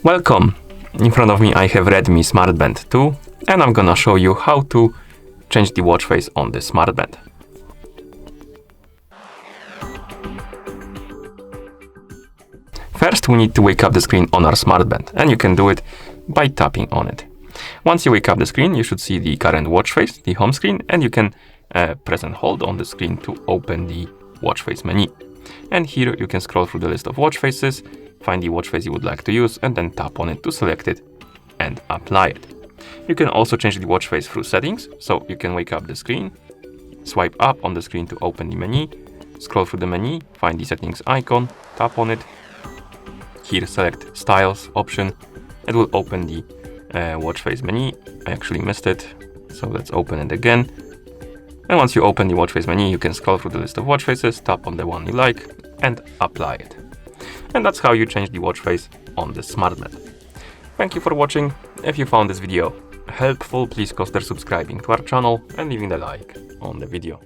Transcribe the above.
Welcome! In front of me I have Redmi Smart Band 2 and I'm gonna show you how to change the watch face on this Smart Band. First we need to wake up the screen on our Smart Band, and you can do it by tapping on it. Once you wake up the screen, you should see the current watch face, the home screen, and you can press and hold on the screen to open the watch face menu. And here you can scroll through the list of watch faces, find the watch face you would like to use, and then tap on it to select it and apply it. You can also change the watch face through settings, so you can wake up the screen, swipe up on the screen to open the menu, scroll through the menu, find the settings icon, tap on it. Here select styles option. It will open the watch face menu. I actually missed it, so let's open it again. And once you open the watch face menu, you can scroll through the list of watch faces, tap on the one you like, and apply it. And that's how you change the watch face on the Smart Band. Thank you for watching. If you found this video helpful, please consider subscribing to our channel and leaving a like on the video.